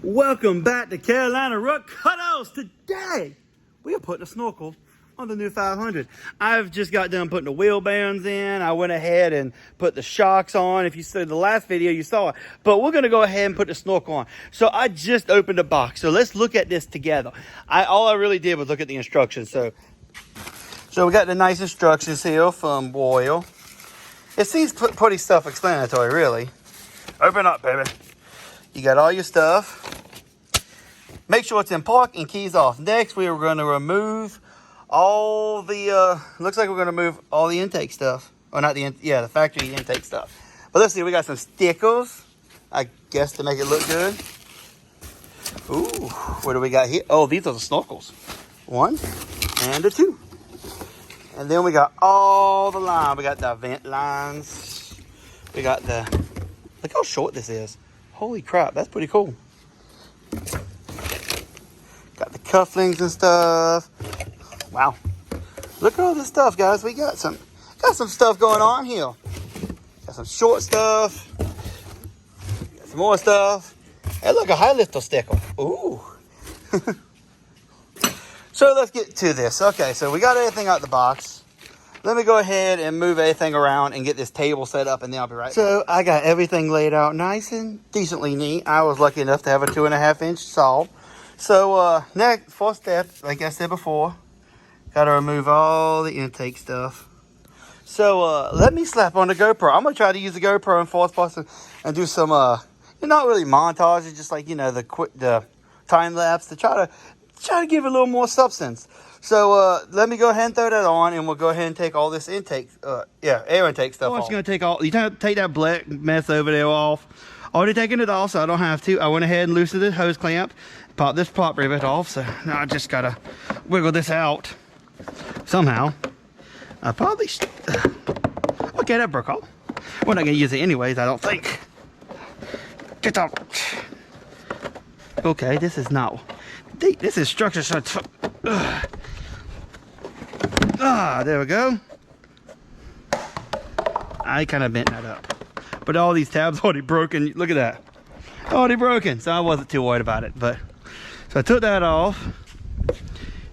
Welcome back to Carolina Rock Cutout. Today we are putting a snorkel on the new 500. I've just got done putting the wheel bands in. I went ahead and put the shocks on. If you saw the last video, you saw it. But we're going to go ahead and put the snorkel on. So I just opened the box. So let's look at this together. All I really did was look at the instructions. So we got the nice instructions here from Warrior. It seems pretty self-explanatory, really. Open up, baby. You got all your stuff. Make sure it's in park and keys off. Next, we are going to remove all the, looks like we're going to remove all the intake stuff. Or not the, the factory intake stuff. But let's see, we got some stickers, I guess, to make it look good. Ooh, what do we got here? Oh, these are the snorkels. 1 and a 2. And then we got all the line. We got the vent lines. We got the, look how short this is. Holy crap, that's pretty cool. Got the cufflinks and stuff. Wow. Look at all this stuff, guys. We got some stuff going on here. Got some short stuff. Got some more stuff. Hey, look, a high lifter sticker. Ooh. So let's get to this. Okay, so we got everything out the box. Let me go ahead and move everything around and get this table set up, and then I'll be right back. So I got everything laid out nice and decently neat. I was lucky enough to have a 2.5-inch saw. So next, first step, like I said before, got to remove all the intake stuff. So let me slap on the GoPro. I'm going to try to use the GoPro in fourth person and do some, not really montages, just like, the time lapse to try to give it a little more substance. So let me go ahead and throw that on, and we'll go ahead and take all this intake, air intake stuff off. You're gonna take that black mess over there off. Already taking it off, so I don't have to. I went ahead and loosened the hose clamp, pop this pop rivet off. So now I just gotta wiggle this out somehow. I probably okay, that broke off. We're not gonna use it anyways, I don't think. Get out. Okay, this is not. This is structure. So there we go. I kind of bent that up, but all these tabs already broken. Look at that, already broken. So I wasn't too worried about it. But so I took that off.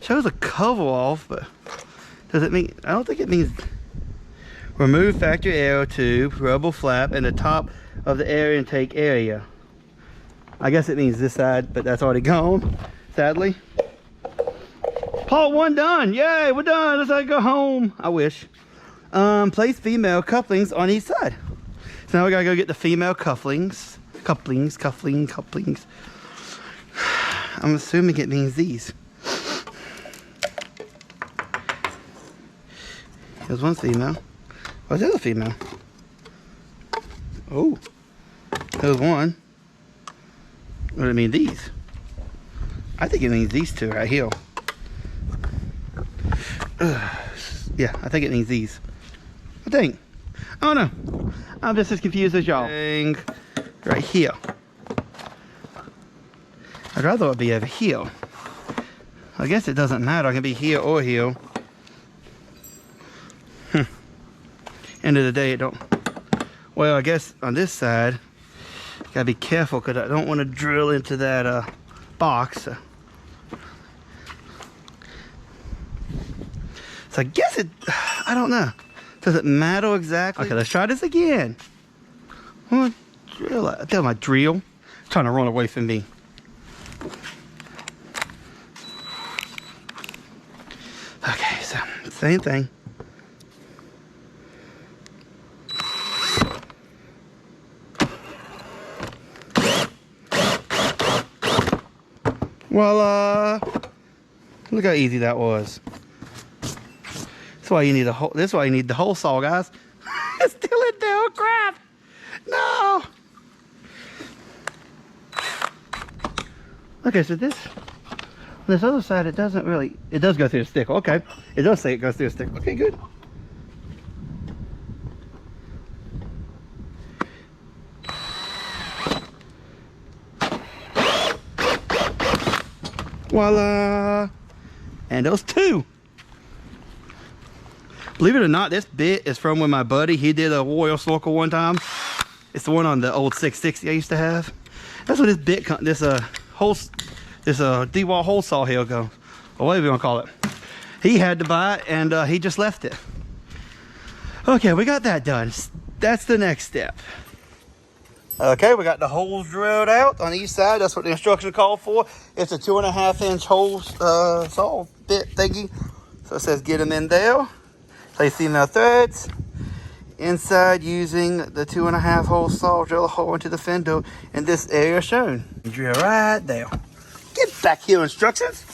Shows the cover off, but does it mean? I don't think it means remove factory air tube, rubber flap, and the top of the air intake area. I guess it means this side, but that's already gone, sadly. Part 1 done. Yay, we're done. Let's go home. I wish. Place female couplings on each side. So now we gotta go get the female couplings. Couplings. I'm assuming it means these. There's one female. Where's the other female? Oh, there's one. What do it mean, these? I think it means these two right here. Yeah, I think it means these. I think. Oh no, I'm just as confused as y'all. Right here. I'd rather it be over here. I guess it doesn't matter. It can be here or here. End of the day, it don't. Well, I guess on this side, gotta be careful because I don't want to drill into that box. So I guess it, I don't know. Does it matter exactly? Okay, let's try this again. I'm gonna drill. I tell my drill. It's trying to run away from me. Okay, so same thing. Voila! Look how easy that was. That's why you need the whole. That's why you need the whole saw, guys. It's still in there. Oh crap! No. Okay, so this other side, it doesn't really. It does go through the stick. Okay, it does say it goes through the stick. Okay, good. Voila! And those two. Believe it or not, this bit is from when my buddy, he did a Warrior Snorkel one time. It's the one on the old 660 I used to have. That's what this bit, this D-wall hole saw here goes, or whatever you want to call it. He had to buy it, and he just left it. Okay, we got that done. That's the next step. Okay, we got the holes drilled out on each side. That's what the instructions call for. It's a 2.5-inch hole saw bit thingy. So it says get them in there. Placing the threads inside using the 2.5 hole saw. Drill a hole into the fender in this area shown. Drill right there. Get back here, instructions.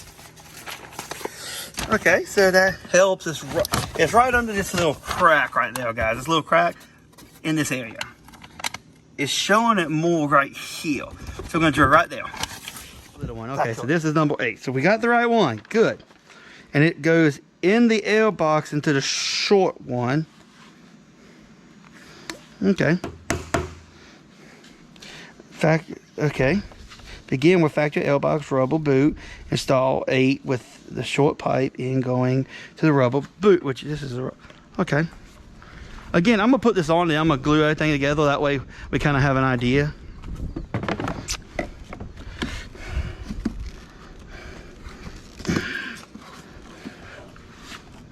Okay, so that helps us. It's right under this little crack right there, guys. This little crack in this area. It's showing it more right here. So we're gonna drill right there. Little one. Okay, so this is number 8. So we got the right one. Good. And it goes in the air box into the short one. Okay. Okay. Begin with factory air box rubber boot. Install 8 with the short pipe in going to the rubber boot, which this is a, okay. Again, I'm gonna put this on there. I'm gonna glue everything together. That way we kind of have an idea.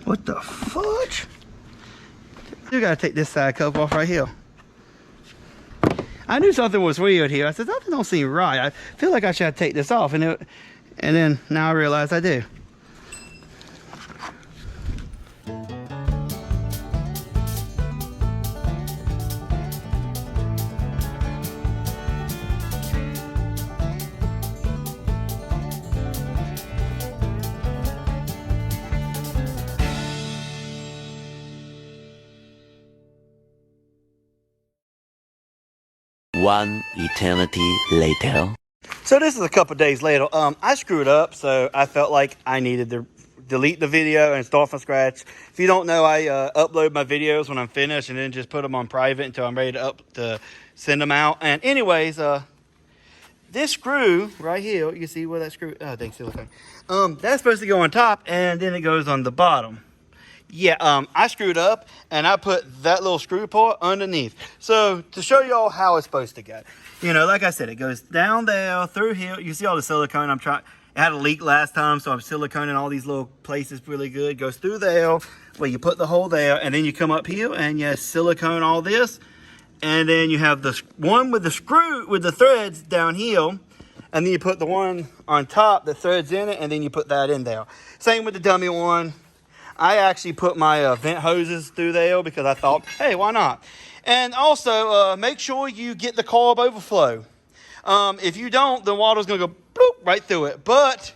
What the fudge? You gotta take this side cover off right here. I knew something was weird here. I said, something don't seem right. I feel like I should take this off, and then now I realize I do. One eternity later. So this is a couple days later. I screwed up, so I felt like I needed to delete the video and start from scratch. If you don't know, I upload my videos when I'm finished and then just put them on private until I'm ready to send them out. And anyways, this screw right here, you see where that screw? Oh, thanks, silicone. That's supposed to go on top, and then it goes on the bottom. Yeah, I screwed up, and I put that little screw part underneath. So, to show you all how it's supposed to go. You know, like I said, it goes down there, through here. You see all the silicone. It had a leak last time, so I'm siliconing all these little places really good. Goes through there, where you put the hole there, and then you come up here, and you silicone all this. And then you have the one with the screw, with the threads down here. And then you put the one on top, the threads in it, and then you put that in there. Same with the dummy one. I actually put my vent hoses through there because I thought, hey, why not? And also, make sure you get the carb overflow. If you don't, the water's going to go bloop right through it. But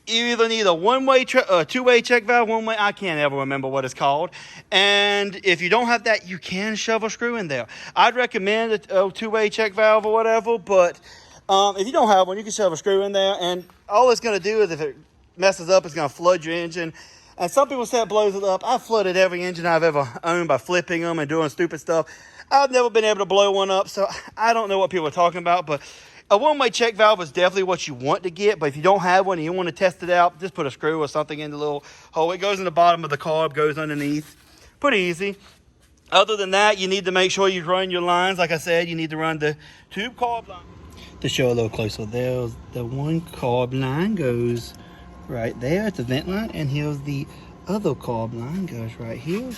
you either need a one-way, two-way check valve, one-way, I can't ever remember what it's called. And if you don't have that, you can shove a screw in there. I'd recommend a two-way check valve or whatever, but if you don't have one, you can shove a screw in there. And all it's going to do is if it messes up, it's going to flood your engine. And some people say it blows it up. I've flooded every engine I've ever owned by flipping them and doing stupid stuff. I've never been able to blow one up, so I don't know what people are talking about. But a one-way check valve is definitely what you want to get. But if you don't have one and you want to test it out, just put a screw or something in the little hole. It goes in the bottom of the carb, goes underneath. Pretty easy. Other than that, you need to make sure you run your lines. Like I said, you need to run the tube carb line. To show a little closer, there's the one carb line goes right there. It's a vent line, and here's the other carb line goes right here,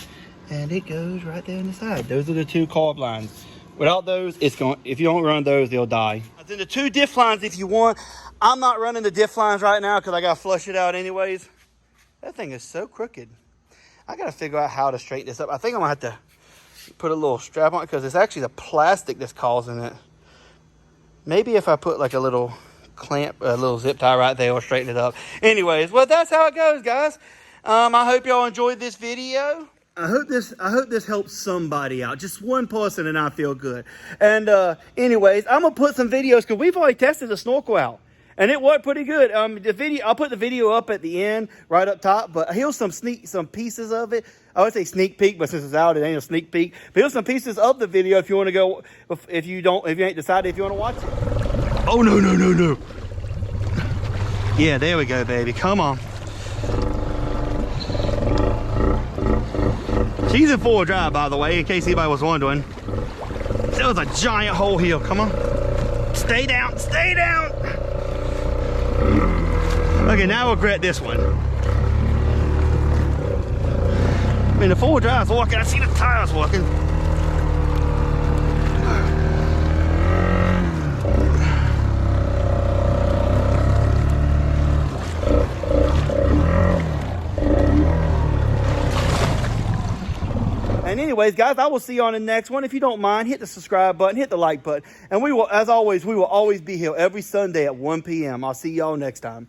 and it goes right there on the side. Those are the two carb lines. Without those, it's going. If you don't run those, they'll die. Then the two diff lines, if you want. I'm not running the diff lines right now because I gotta flush it out anyways. That thing is so crooked. I gotta figure out how to straighten this up. I think I'm gonna have to put a little strap on it because it's actually the plastic that's causing it. Maybe if I put like a little clamp, a little zip tie right there, will straighten it up. Anyways, well, that's how it goes, guys. I hope y'all enjoyed this video. I hope this helps somebody out, just one person, and I feel good. And anyways, I'm gonna put some videos because we've already tested the snorkel out, and it worked pretty good. The video, I'll put the video up at the end, right up top. But here's some pieces of it. I would say sneak peek, but since it's out, it ain't a sneak peek. But here's some pieces of the video if you want to go. If you ain't decided if you want to watch it. Oh no! Yeah, there we go, baby. Come on. She's in 4-wheel drive, by the way, in case anybody was wondering. There was a giant hole here. Come on. Stay down. Stay down. Okay, now we'll regret this one. I mean, the 4-wheel drive's walking. I see the tires walking. And anyways, guys, I will see you on the next one. If you don't mind, hit the subscribe button, hit the like button. And we will, as always, we will always be here every Sunday at 1 p.m. I'll see y'all next time.